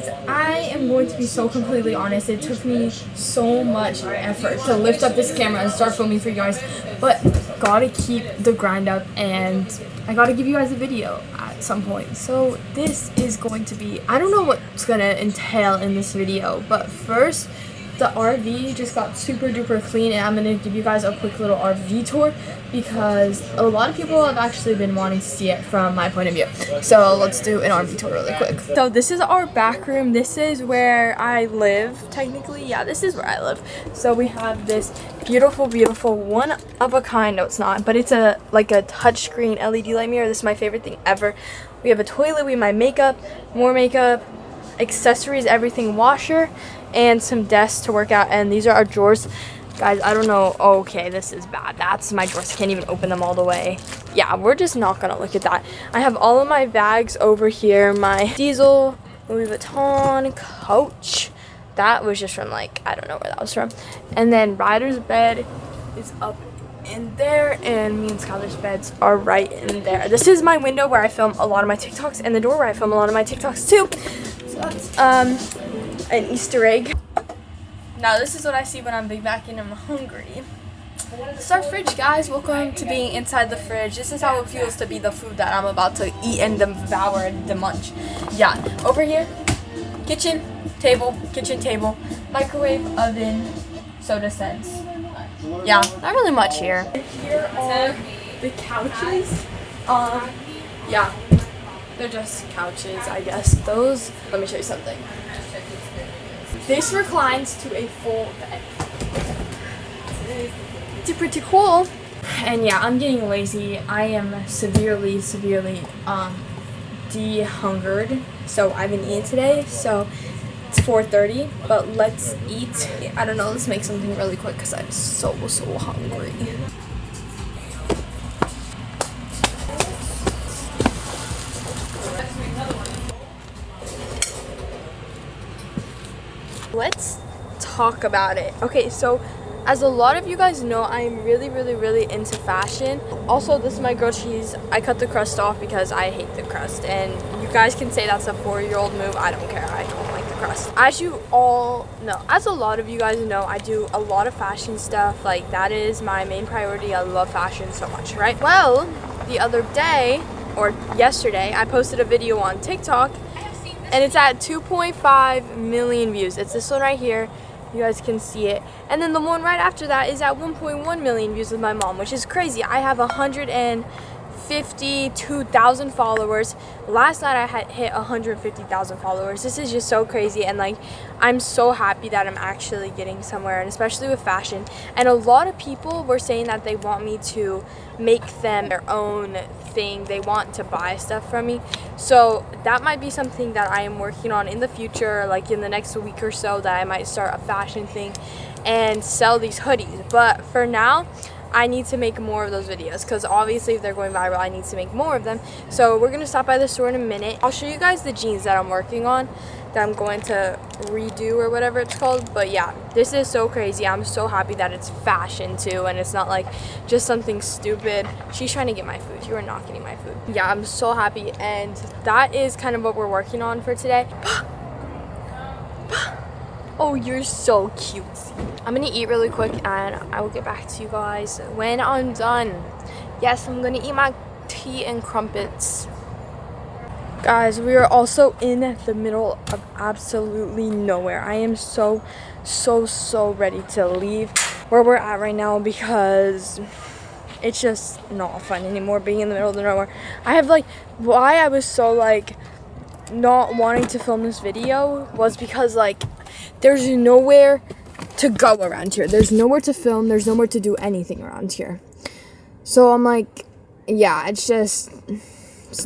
guys, I am going to be so completely honest. It took me so much effort to lift up this camera and start filming for you guys, but gotta keep the grind up, and I gotta give you guys a video at some point. So this is going to be, I don't know what's gonna entail in this video, but first, the RV just got super duper clean, and I'm gonna give you guys a quick little RV tour because a lot of people have actually been wanting to see it from my point of view. So let's do an RV tour really quick. So this is our back room. This is where I live, technically. Yeah, this is where I live. So we have this beautiful, beautiful, one of a kind. No, it's not, but it's like a touchscreen LED light mirror. This is my favorite thing ever. We have a toilet. We have my makeup, more makeup, accessories, everything, washer, and some desks to work out. And these are our drawers. Guys, I don't know. Okay, this is bad. That's my drawers. I can't even open them all the way. Yeah, we're just not gonna look at that. I have all of my bags over here. My Diesel, Louis Vuitton, Coach. That was just from, like, I don't know where that was from. And then Ryder's bed is up in there, and me and Skylar's beds are right in there. This is my window where I film a lot of my TikToks, and the door where I film a lot of my TikToks too. So that's an Easter egg. Now this is what I see when I'm big back and I'm hungry. This is our fridge, guys. Welcome to being inside the fridge. This is how it feels to be the food that I'm about to eat and devour and munch. Yeah, over here, kitchen table, microwave, oven, soda scents. Yeah, not really much here. Here are the couches. Yeah, they're just couches, I guess. Those, let me show you something. This reclines to a full bed. It's pretty cool. And yeah, I'm getting lazy. I am severely de-hungered. So I haven't eaten today. So it's 4:30, but let's eat. I don't know, let's make something really quick because I'm so hungry. Let's talk about it. Okay, so as a lot of you guys know, I'm really into fashion. Also, this is my grilled cheese. I cut the crust off because I hate the crust, and you guys can say that's a 4-year-old move. I don't care. I don't like the crust. As you all know, as a lot of you guys know, I do a lot of fashion stuff. Like, that is my main priority. I love fashion so much, right? Well, the other day, or yesterday, I posted a video on TikTok, and it's at 2.5 million views. It's this one right here. You guys can see it. And then the one right after that is at 1.1 million views with my mom, which is crazy. I have 152,000 followers. Last night I had hit 150,000 followers. This is just so crazy, and like, I'm so happy that I'm actually getting somewhere, and especially with fashion. And a lot of people were saying that they want me to make them their own thing. They want to buy stuff from me. So that might be something that I am working on in the future, like in the next week or so, that I might start a fashion thing and sell these hoodies. But for now, I need to make more of those videos because obviously if they're going viral, I need to make more of them. So we're going to stop by the store in a minute. I'll show you guys the jeans that I'm working on, that I'm going to redo or whatever it's called. But yeah, this is so crazy. I'm so happy that it's fashion too, and it's not like just something stupid. She's trying to get my food. You are not getting my food. Yeah, I'm so happy, and that is kind of what we're working on for today. Oh, you're so cute. I'm gonna eat really quick, and I will get back to you guys when I'm done. Yes, I'm gonna eat my tea and crumpets. Guys, we are also in the middle of absolutely nowhere. I am so ready to leave where we're at right now because it's just not fun anymore being in the middle of nowhere. I have like, why I was so like not wanting to film this video was because like there's nowhere to go around here. There's nowhere to film. There's nowhere to do anything around here. So I'm like, yeah, it's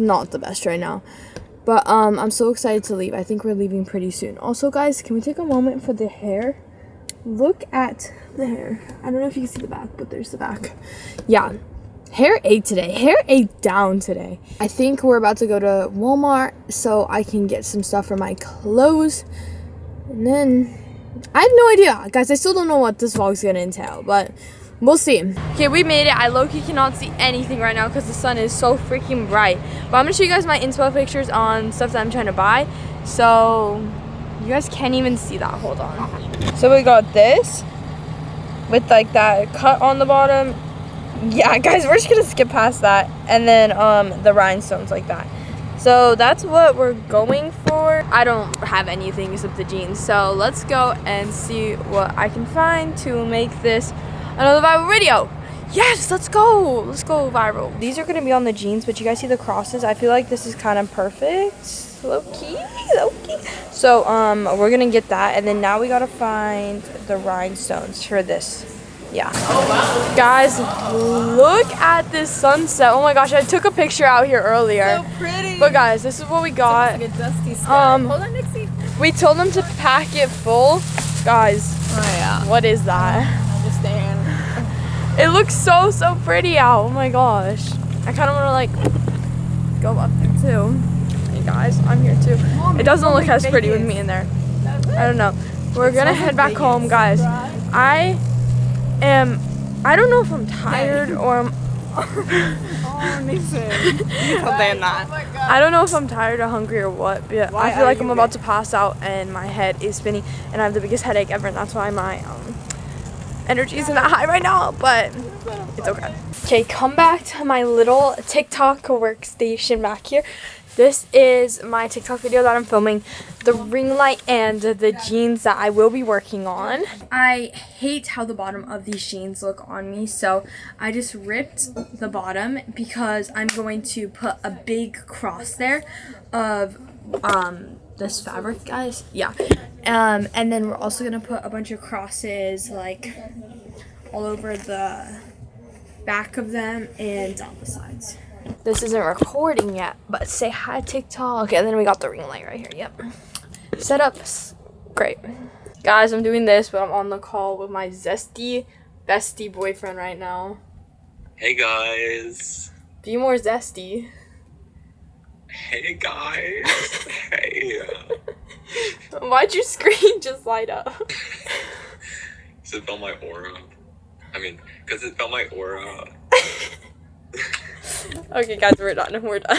not the best right now. But I'm so excited to leave. I think we're leaving pretty soon. Also, guys, can we take a moment for the hair? Look at the hair. I don't know if you can see the back, but there's the back. Yeah. Hair ate today. Hair ate down today. I think we're about to go to Walmart so I can get some stuff for my clothes. And then I have no idea. Guys, I still don't know what this vlog's going to entail, but we'll see. Okay, we made it. I low-key cannot see anything right now because the sun is so freaking bright. But I'm going to show you guys my inspo pictures on stuff that I'm trying to buy. So, You guys can't even see that. Hold on. So we got this with like that cut on the bottom. Yeah, guys, we're just gonna skip past that. And then the rhinestones like that. So that's what we're going for. I don't have anything except the jeans. So let's go and see what I can find to make this another viral video. Yes, let's go. Let's go viral. These are gonna be on the jeans, but you guys see the crosses? I feel like this is kind of perfect. Low key. So we're gonna get that, and then now we gotta find the rhinestones for this. Yeah. Oh wow. Guys, look at this sunset. Oh my gosh, I took a picture out here earlier. So pretty. But guys, this is what we got. It's like a dusty sky. Hold on, Nixi. We told them to pack it full. Guys. Oh yeah. What is that? I understand. It looks so pretty out. Oh my gosh. I kind of want to like go up there too. Hey guys, I'm here too. It doesn't look as pretty with me in there. I don't know. We're gonna head back home, guys. I don't know if I'm tired or I'm Oh, Nixi. You told them that. I don't know if I'm tired or hungry or what, but I feel like I'm about to pass out and my head is spinning and I have the biggest headache ever, and that's why my energy isn't that high right now, but it's okay. Okay, come back to my little TikTok workstation back here. This is my TikTok video that I'm filming, the ring light and the jeans that I will be working on. I hate how the bottom of these jeans look on me, so I just ripped the bottom because I'm going to put a big cross there of this fabric, guys. Yeah. And then we're also gonna put a bunch of crosses like all over the back of them and down the sides. This isn't recording yet, but say hi TikTok. And then we got the ring light right here. Yep. Setups. Great. Guys, I'm doing this, but I'm on the call with my zesty bestie boyfriend right now. Hey guys. Be more zesty. Hey guys. Hey. Why'd your screen just light up? Because it felt my aura. Because it felt my aura. Okay, guys, we're done. We're done.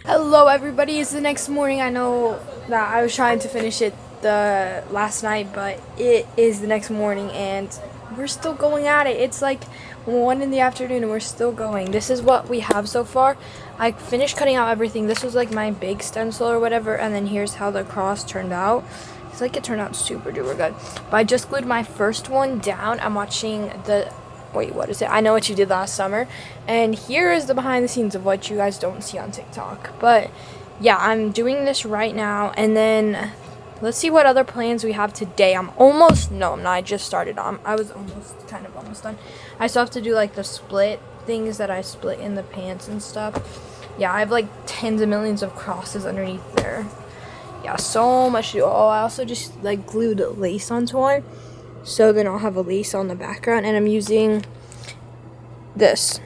Hello, everybody. It's the next morning. I know that I was trying to finish it the last night, but it is the next morning, and we're still going at it. It's like 1 in the afternoon, and we're still going. This is what we have so far. I finished cutting out everything. This was like my big stencil or whatever, and then here's how the cross turned out. It's like it turned out super duper good. But I just glued my first one down. I'm watching the... Wait, what is it? I Know What You Did Last Summer. And here is the behind the scenes of what you guys don't see on TikTok. But yeah, I'm doing this right now. And then let's see what other plans we have today. I'm not. I just started on. I was almost done. I still have to do like the split things that I split in the pants and stuff. Yeah, I have like tens of millions of crosses underneath there. Yeah, so much to do. Oh, I also just like glued lace onto one. So then I'll have a lace on the background, and I'm using this.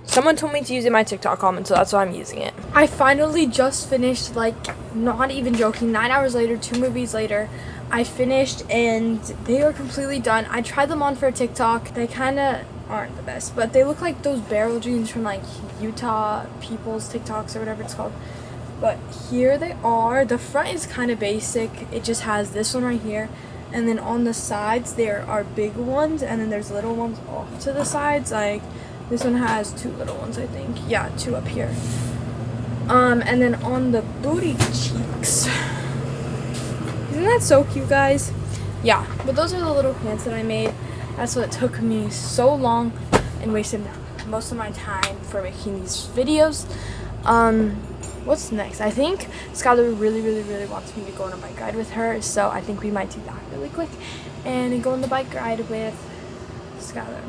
Someone told me to use it in my TikTok comment, so that's why I'm using it. I finally just finished, like, not even joking, 9 hours later, 2 movies later, I finished, and they are completely done. I tried them on for TikTok. They kind of aren't the best, but they look like those barrel jeans from, like, Utah people's TikToks or whatever it's called. But here they are. The front is kind of basic. It just has this one right here. And then on the sides, there are big ones, and then there's little ones off to the sides. Like, this one has 2 little ones, I think. Yeah, 2 up here. And then on the booty cheeks. Isn't that so cute, guys? Yeah, but those are the little pants that I made. That's what took me so long and wasted most of my time for making these videos. What's next? I think Skylar really wants me to go on a bike ride with her, so I think we might do that really quick and go on the bike ride with Skylar.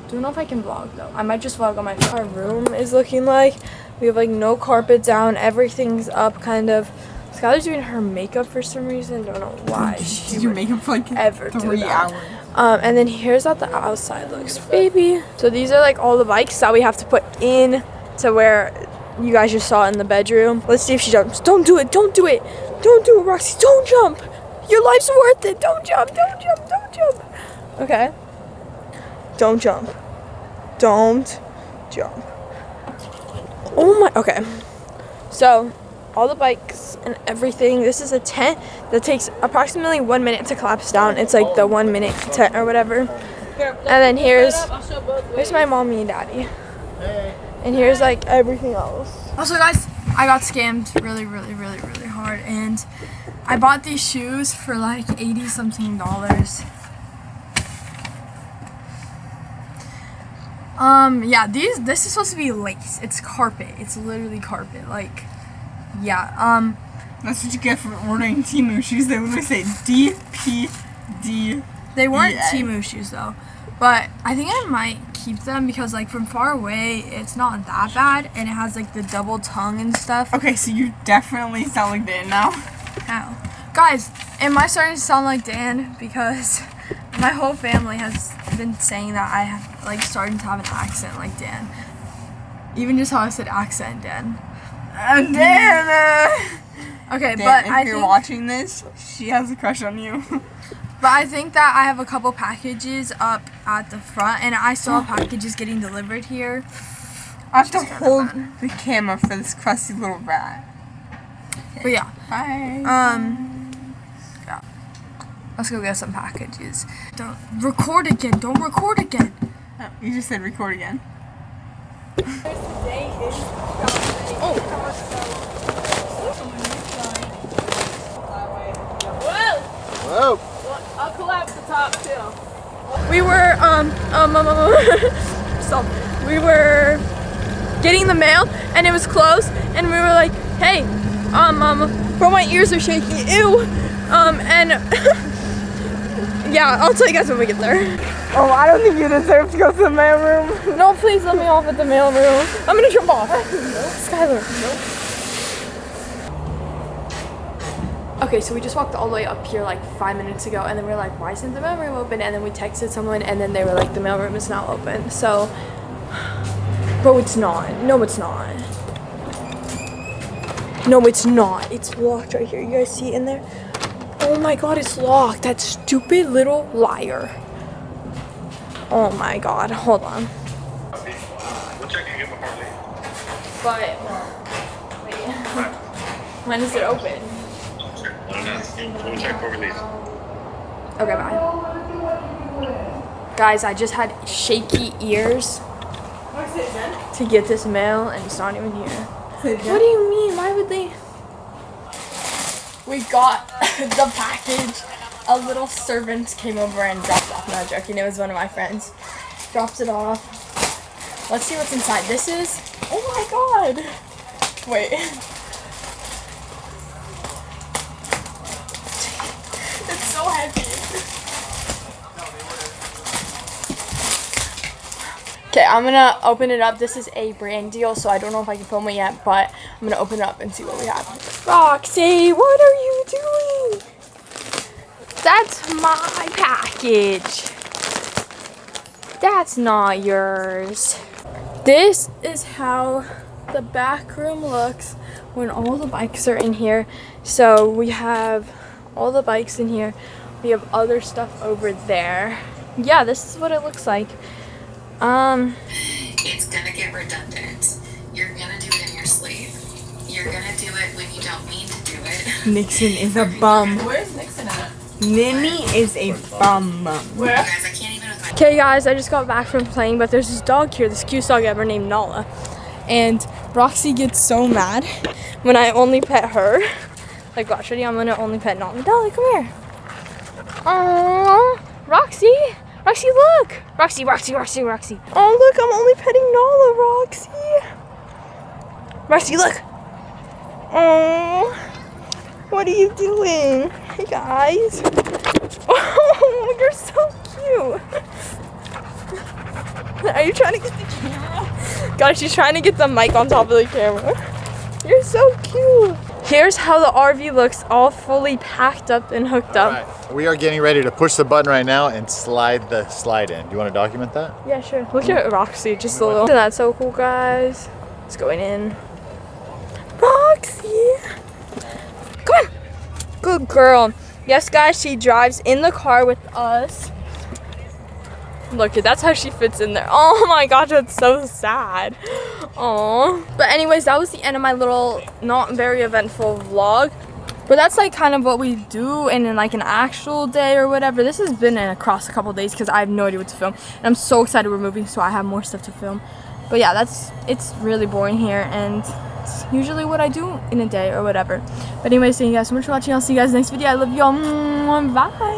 Don't know if I can vlog though. I might just vlog on my phone. Our room is looking like we have like no carpet down, everything's up kind of. Skylar's doing her makeup for some reason. Don't know why. She did your makeup for like ever 3 hours. And then here's how the outside looks, baby. So these are like all the bikes that we have to put in to where you guys just saw it in the bedroom. Let's see if she jumps. Don't do it. Don't do it. Don't do it, Roxy. Don't jump. Your life's worth it. Don't jump. Don't jump. Don't jump. Okay. Don't jump. Don't jump. Oh my. Okay. So all the bikes and everything. This is a tent that takes approximately 1 minute to collapse down. It's like the 1 minute tent or whatever. And then here's my mommy and daddy. And here's like everything else. Also guys, I got scammed really hard, and I bought these shoes for like $80 something. Yeah, this is supposed to be lace. It's carpet. It's literally carpet. Like, yeah. That's what you get for ordering Temu shoes. They literally say DPD. They weren't Temu shoes though, but I think I might keep them because like from far away, it's not that bad, and it has like the double tongue and stuff. Okay, so you definitely sound like Dan now. How? Guys, am I starting to sound like Dan? Because my whole family has been saying that I have like starting to have an accent like Dan. Even just how I said accent, Dan. Dan! Okay, Dan, but if you're watching this, she has a crush on you. But I think that I have a couple packages up at the front, and I still have packages getting delivered here. I have to hold the camera for this crusty little rat. But yeah. Bye. Yeah. Let's go get some packages. Don't record again. Don't record again. Oh, you just said record again. Whoa! I'll collapse the top too. We were stop. We were getting the mail and it was closed, and we were like, hey, bro, my ears are shaking. Ew. And yeah, I'll tell you guys when we get there. Oh, I don't think you deserve to go to the mail room. No, please let me off at the mail room. I'm gonna jump off. Skylar. Nope. Okay, so we just walked all the way up here like 5 minutes ago, and then we were like, why isn't the mail room open? And then we texted someone, and then they were like, the mail room is not open. So, bro, it's not. No, it's not. No, it's not. It's locked right here. You guys see it in there? Oh my god, it's locked. That stupid little liar. Oh my god, hold on. We'll check again before we leave. But, wait. When is it open? I don't know. We'll check before we leave. Okay, bye. Guys, I just had shaky ears to get this mail, and it's not even here. What do you mean? Why would they? We got the package. A little servant came over and dropped off. Not joking. It was one of my friends. Dropped it off. Let's see what's inside. This is. Oh my god. Wait. It's so heavy. Okay, I'm gonna open it up. This is a brand deal, so I don't know if I can film it yet, but I'm gonna open it up and see what we have. Roxy, what are you doing? That's my package. That's not yours. This is how the back room looks when all the bikes are in here. So we have all the bikes in here. We have other stuff over there. Yeah, this is what it looks like. It's gonna get redundant. You're gonna do it in your sleep. You're gonna do it when you don't mean to do it. Nixon is a bum. Where's Nixon at? Nini is a bum. Where? Guys, I can't even with my Okay guys, I just got back from playing, but there's this dog here, this cutest dog ever named Nala. And Roxy gets so mad when I only pet her. Like, watch, ready? I'm gonna only pet Nala. Nala, come here. Aww, Roxy. Roxy, look! Roxy. Oh, look, I'm only petting Nala, Roxy. Roxy, look! Oh, what are you doing? Hey, guys. Oh, you're so cute. Are you trying to get the camera? God, she's trying to get the mic on top of the camera. You're so cute. Here's how the RV looks, all fully packed up and hooked up. All right, we are getting ready to push the button right now and slide the slide in. Do you want to document that? Yeah, sure. Look at Roxy, just a little. Isn't that so cool, guys? It's going in. Roxy! Come on! Good girl. Yes, guys, she drives in the car with us. Look, that's how she fits in there. Oh my gosh, that's so sad. Oh. But anyways, that was the end of my little not very eventful vlog. But that's like kind of what we do in like an actual day or whatever. This has been across a couple days because I have no idea what to film. And I'm so excited we're moving, so I have more stuff to film. But yeah, it's really boring here, and it's usually what I do in a day or whatever. But anyways, thank you guys so much for watching. I'll see you guys next video. I love you all. Bye.